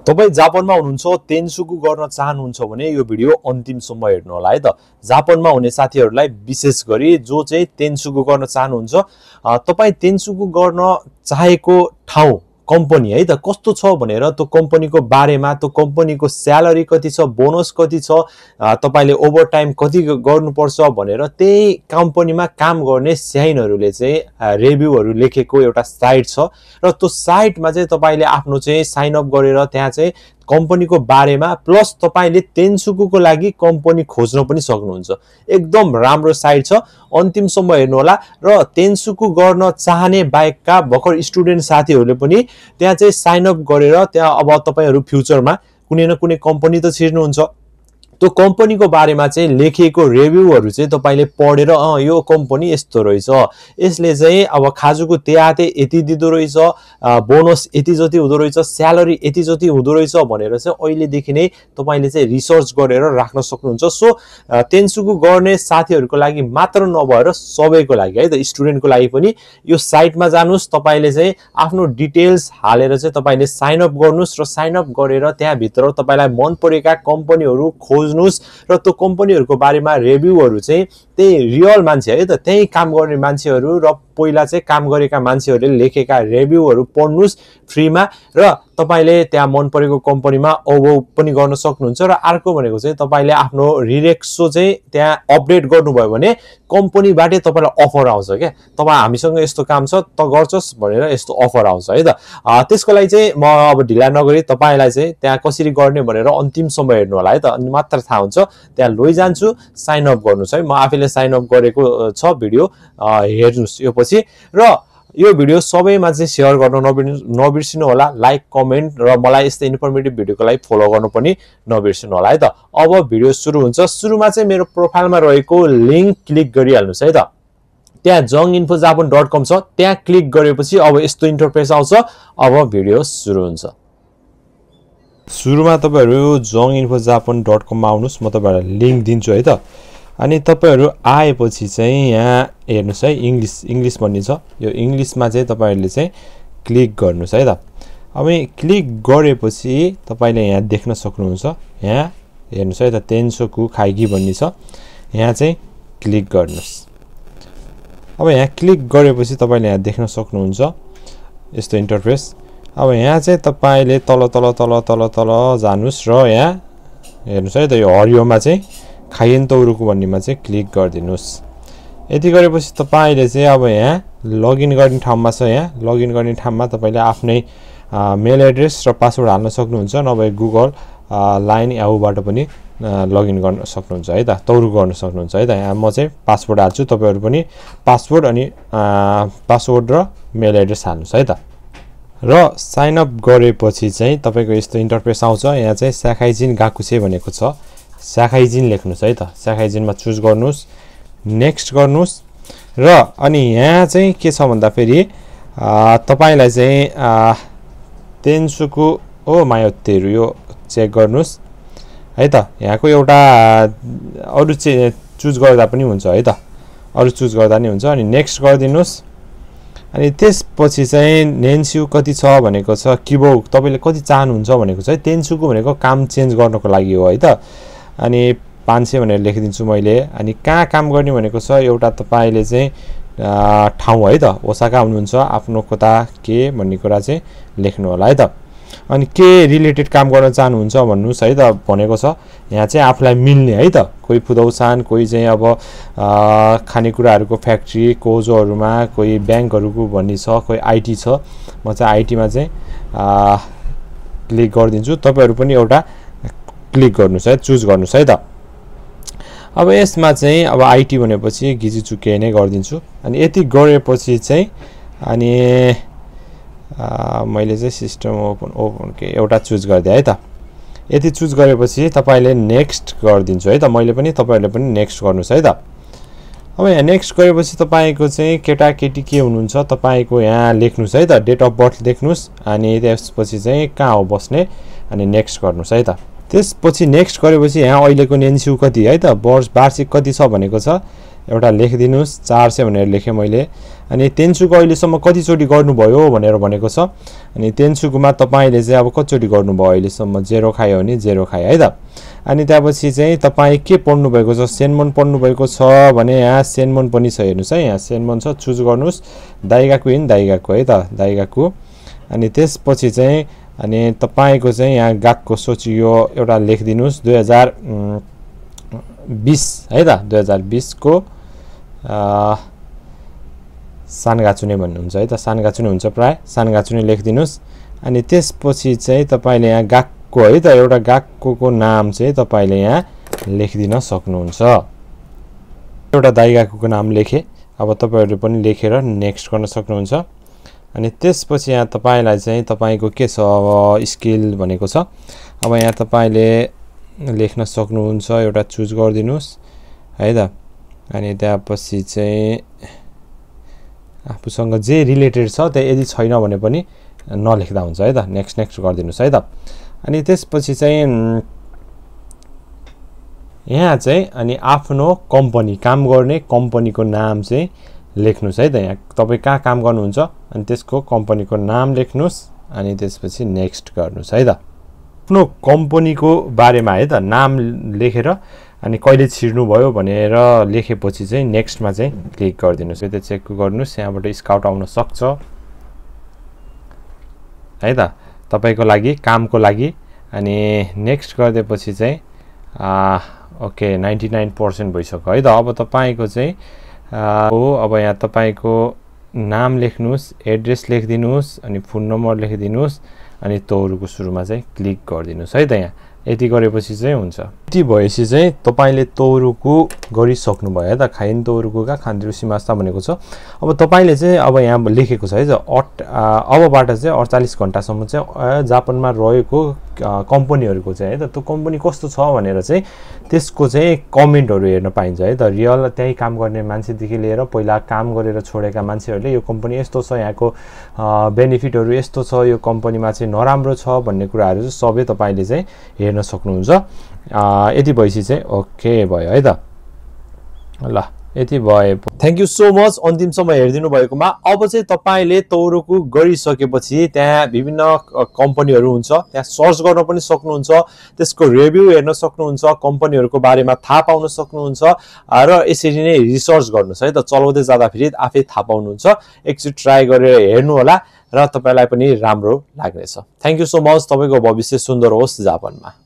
तपाई जापानमा हुनुहुन्छ तेन्सुकु गर्न चाहनुहुन्छ भने यो भिडियो अन्तिमसम्म हेर्नु होला है त। जापानमा हुने साथीहरुलाई विशेष गरी जो चाहिँ तेन्सुकु गर्न चाहनुहुन्छ तपाई तेन्सुकु गर्न चाहेको ठाउँ कम्पनी है त कस्तो छ भनेर त्यो कम्पनीको बारेमा त्यो कम्पनीको स्यालेरी कति छ बोनस कति छ तपाईले ओभरटाइम कति गर्नुपर्छ भनेर त्यही कम्पनीमा काम गर्ने स्याइनहरुले चाहिँ रिभ्यूहरु लेखेको एउटा साइट छ र त्यो साइटमा चाहिँ तपाईले आफ्नो चाहिँ साइन अप गरेर त्यहाँ चाहिँ कम्पनीको बारेमा प्लस तपाईले तेन्सुकुको लागि कम्पनी खोज्न पनि सक्नुहुन्छ। एकदम राम्रो साइट छ, अन्तिमसम्म हेर्नु होला र तेन्सुकु गर्न चाहने बाहेकका भर्खर स्टुडेन्ट साथीहरुले पनि त्यहाँ चाहिँ साइन अप गरेर त्यहाँ अब तपाईहरु फ्युचरमा कुनै न कुनै कम्पनी त छिर्नुहुन्छ त्यो कम्पनीको बारेमा चाहिँ लेखिएको रिभ्यूहरु चाहिँ तपाईले पढेर यो कम्पनी यस्तो रहेछ, यसले चाहिँ अब खाजुको त्याते यति दिदो रहेछ, बोनस यति जति हुँदो रहेछ, स्यालेरी यति जति हुँदो रहेछ भनेर चाहिँ अहिले देखि नै तपाईले चाहिँ रिसर्च गरेर राख्न सक्नुहुन्छ। सो तेन्सुकु गर्ने साथीहरुको लागि मात्र नभएर सबैको लागि है त स्टुडेन्टको लागि पनि यो साइटमा जानुस्, तपाईले चाहिँ आफ्नो डिटेल्स हालेर चाहिँ तपाईले साइन अप गर्नुस् र साइन अप गरेर त्यहाँ भित्र तपाईलाई मन परेका कम्पनीहरु खोज्नुस् र त्यो कम्पनीहरुको बारेमा रिभ्यूहरु चाहिँ त्यही रियल मान्छे है त त्यही काम गर्ने मान्छेहरु र पहिला चाहिँ काम गरेका मान्छेहरुले लेखेका रिभ्यूहरु पढ्नुस् फ्रीमा र तपाईले त्यहाँ मन परेको कम्पनीमा अभव पनि गर्न सक्नुहुन्छ। र अर्को भनेको चाहिँ तपाईले आफ्नो रिरेक्सो चाहिँ त्यहाँ अपडेट गर्नुभयो भने कम्पनीबाटै तपाईलाई अफर आउँछ के तपाई हामीसँग यस्तो काम छ त गर्छस् भनेर यस्तो अफर आउँछ है त। त्यसको लागि चाहिँ म अब ढिला नगरी तपाईलाई चाहिँ त्यहाँ कसरी गर्ने भनेर अन्तिमसम्म हेर्नु होला है त, अनि मात्र थाहा हुन्छ। त्यहाँ लैजान्छु, साइन अप गर्नुस् है, म आफैले साइन अप गरेको छ भिडियो हेर्नुस् यो पछि। र यो भिडियो सबैमा चाहिँ शेयर गर्न नबिर्सिनु होला, लाइक कमेन्ट र मलाई यस्तै इन्फर्मेटिभ भिडियोको लागि फलो गर्नु पनि नबिर्सिनु होला है त। अब भिडियो सुरु हुन्छ। सुरुमा चाहिँ मेरो प्रोफाइलमा रहेको लिंक क्लिक गरिहाल्नुस् है त। त्यहाँ jonginfojapan.com छ, त्यहाँ क्लिक गरेपछि अब यस्तो इन्टरफेस आउँछ। अब भिडियो सुरु हुन्छ। सुरुमा तपाईहरु jonginfojapan.com मा आउनुस्, म तपाईहरुलाई लिंक दिन्छु है त। अनि तपाईहरु आएपछि चाहिँ यहाँ हेर्नुस् है इंग्लिश भन्ने छ, यो इंग्लिशमा चाहिँ तपाईहरुले चाहिँ क्लिक गर्नुस् है त। अब क्लिक गरेपछि तपाईले यहाँ देख्न सक्नुहुन्छ, यहाँ हेर्नुस् है त तेन्सुकु खाइगी भन्ने छ, यहाँ चाहिँ क्लिक गर्नुस्। अब यहाँ क्लिक गरेपछि तपाईले यहाँ देख्न सक्नुहुन्छ यस्तो इन्टरफेस। अब यहाँ चाहिँ तपाईले तल तल तल तल तल जानुस् र यहाँ हेर्नुस् है त यो हरियोमा चाहिँ खाइन्तौरुको भन्नेमा चाहिँ क्लिक गर्दिनुस्। यति गरेपछि तपाईले चाहिँ अब यहाँ लगइन गर्ने ठाउँमा छ, यहाँ लगइन गर्ने ठाउँमा तपाईले आफ्नै मेल एड्रेस र पासवर्ड हाल्न सक्नुहुन्छ, नभए गुगल लाइन याहूबाट पनि लगइन गर्न सक्नुहुन्छ है त, तौरु गर्न सक्नुहुन्छ है त। यहाँ म चाहिँ पासवर्ड हाल्छु, तपाईहरु पनि पासवर्ड अनि पासवर्ड र मेल एड्रेस हाल्नुस् है त। र साइन अप गरेपछि चाहिँ तपाईको यस्तो इन्टरफेस आउँछ। यहाँ चाहिँ साखाइजिन गाकुसे भनेको छ, साखाइजिन लेख्नुस् है त। साखाइजिनमा चुज गर्नुस्, नेक्स्ट गर्नुस् र अनि यहाँ चाहिँ के छ भन्दा फेरि तपाईलाई चाहिँ तेन्सुकु ओ मायोतेरु यो चेक गर्नुस् है त। यहाँको एउटा अरु चाहिँ चुज गर्दा पनि हुन्छ है त, अरु चुज गर्दा नि हुन्छ। अनि नेक्स्ट गर्दिनुस्। अनि त्यसपछि चाहिँ नेन्स्यु कति छ भनेको छ, किबो तपाईले कति चाहनुहुन्छ भनेको छ। तेन्सुकु भनेको काम चेन्ज गर्नको लागि हो है त। अनि 500 भनेर लेखिदिन्छु मैले। अनि कहाँ काम गर्ने भनेको छ, एउटा तपाईले चाहिँ ठाउँ है त, ओसाका हुनुहुन्छ, आफ्नो कता के भन्ने कुरा चाहिँ लेख्नु होला है त। अनि के रिलेटेड काम गर्न चाहनुहुन्छ भन्नुस् है त भनेको छ। यहाँ चाहिँ आफुलाई मिल्ने है त, कोही फुदौसान, कोही चाहिँ अब खानेकुराहरुको फ्याक्ट्री कोजोहरुमा, कोही बैंकहरुको भन्ने छ, कोही आईटी छ। म चाहिँ आईटी मा चाहिँ क्लिक गर्दिन्छु, तपाईहरु पनि एउटा क्लिक गर्नुस् है, चुज गर्नुस् है त। अब यसमा चाहिँ अब आईटी भनेपछि गिजिचुके नै गर्दिन्छु। अनि यति गरेपछि चाहिँ अनि मैले चाहिँ सिस्टम ओपन के एउटा चुज गर्दिए है त। यति चुज गरेपछि तपाईले नेक्स्ट गर्दिन्छु है त, मैले पनि तपाईहरुले पनि नेक्स्ट गर्नुस् है त। अब यहाँ नेक्स्ट गरेपछि तपाईको चाहिँ केटाकेटी के हुनुहुन्छ तपाईको यहाँ लेख्नुस् है त, डेट अफ बर्थ लेख्नुस्। अनि त्यसपछि चाहिँ कहाँ हो बस्ने, अनि नेक्स्ट गर्नुस् है त। त्यसपछि नेक्स्ट गरेपछि यहाँ अहिलेको नेन्स्यु कति है त, वार्षिक कति छ भनेको छ। एउटा लेखिदिनुस् 400 भनेर लेखेँ मैले। अनि तेन्सुको अहिलेसम्म कतिचोटि गर्नुभयो भनेर भनेको छ। अनि तेन्सुकोमा तपाईले चाहिँ अब कतिचोटि गर्नुभयो अहिलेसम्म 0 खायो भने 0 खायो है त। अनि त्यसपछि चाहिँ तपाईँ के पढ्नु भएको छ, सेन्मन पढ्नु भएको छ भने यहाँ सेन्मन पनि छ, हेर्नुहोस् है यहाँ सेन्मन छ, चुज गर्नुहोस् दाइगाकु इन दाइगाकु है त दाइगाकु। अनि त्यसपछि चाहिँ अनि तपाईको चाहिँ यहाँ गाकको सोचियो एउटा लेखिदिनुस् 2020 है त 2020 को सानगाचुने भन्नुहुन्छ है त, सानगाचुने हुन्छ प्राय, सानगाचुने लेखिदिनुस्। अनि त्यसपछि चाहिँ तपाईले यहाँ गाकको है त एउटा गाकको नाम चाहिँ तपाईले यहाँ लेखिदिन सक्नुहुन्छ। एउटा दाइगाकुको नाम लेखे। अब तपाईहरुले पनि लेखेर नेक्स्ट गर्न सक्नुहुन्छ। अनि त्यसपछि यहाँ तपाईलाई चाहिँ तपाईको के छ अब स्किल भनेको छ। अब यहाँ तपाईले लेख्न सक्नुहुन्छ, एउटा चुज गरिदिनुस् है त। अनि त्यसपछि चाहिँ आफूसँग जे रिलेटेड छ त्यो यदि छैन भने पनि नलेख्दा हुन्छ है त, नेक्स्ट नेक्स्ट गरिदिनुस् है त। अनि त्यसपछि चाहिँ यहाँ चाहिँ अनि आफ्नो कम्पनी काम गर्ने कम्पनीको नाम चाहिँ लेख्नुस् है त। यहाँ तपाई कहाँ काम गर्नुहुन्छ अनि त्यसको कम्पनीको नाम लेख्नुस् अनि त्यसपछि नेक्स्ट गर्नुस् है त। आफ्नो कम्पनीको बारेमा है त नाम लेखेर अनि कहिले छिर्नु भयो भनेर लेखेपछि चाहिँ नेक्स्टमा चाहिँ क्लिक गरिदिनुस्। त्यो चेक गर्नुस्, यहाँबाट स्काउट आउन सक्छ है त तपाईको लागि कामको लागि। अनि नेक्स्ट गर्दिएपछि चाहिँ ओके 99% भइसक्यो है त। अब तपाईको चाहिँ अब यहाँ तपाईको नाम लेख्नुस्, एड्रेस लेखिदिनुस् अनि फोन नम्बर लेखिदिनुस् अनि तौरुको सुरुमा चाहिँ क्लिक गरिदिनुस् है त। यहाँ यति गरेपछि चाहिँ हुन्छ। यति भएपछि चाहिँ तपाईले तौरुको गरिसक्नु भयो है त। खाइन तौरुकोका खान्दिरुसी मास्ता भनेको छ। अब तपाईले चाहिँ अब यहाँ लेखेको छ है त अबबाट चाहिँ 48 घण्टासम्म चाहिँ जापानमा रहेको कम्पनीहरुको चाहिँ है त त्यो कम्पनी कस्तो छ भनेर चाहिँ त्यसको चाहिँ कमेन्टहरु हेर्न पाइन्छ है त। रियल त्यही काम गर्ने मान्छेदेखि लिएर पहिला काम गरेर छोडेका मान्छेहरुले यो कम्पनी यस्तो छ, यहाँको बेनिफिटहरु यस्तो छ, यो कम्पनीमा चाहिँ नराम्रो छ भन्ने कुराहरु चाहिँ सबै तपाईले चाहिँ हेर्न सक्नुहुन्छ। यति भएपछि चाहिँ ओके भयो है त। ल यति भए। थ्यांक यू सो मच अन्तिमसम्म हेरिदिनु भएकोमा। अब चाहिँ तपाईले तौरुको गरिसकेपछि त्यहाँ विभिन्न कम्पनीहरु हुन्छ, त्यहाँ सर्च गर्न पनि सक्नुहुन्छ, त्यसको रिभ्यू हेर्न सक्नुहुन्छ, कम्पनीहरुको बारेमा थाहा पाउन सक्नुहुन्छ र यसरी नै रिसर्च गर्नुस् है त। चलाउँदै जाँदा फेरि आफै थाहा पाउनुहुन्छ। एकचोटि ट्राई गरेर हेर्नु होला र तपाईलाई पनि राम्रो लाग्नेछ। Thank you so much. तपाईको भविष्य सुन्दर होस् जापानमा।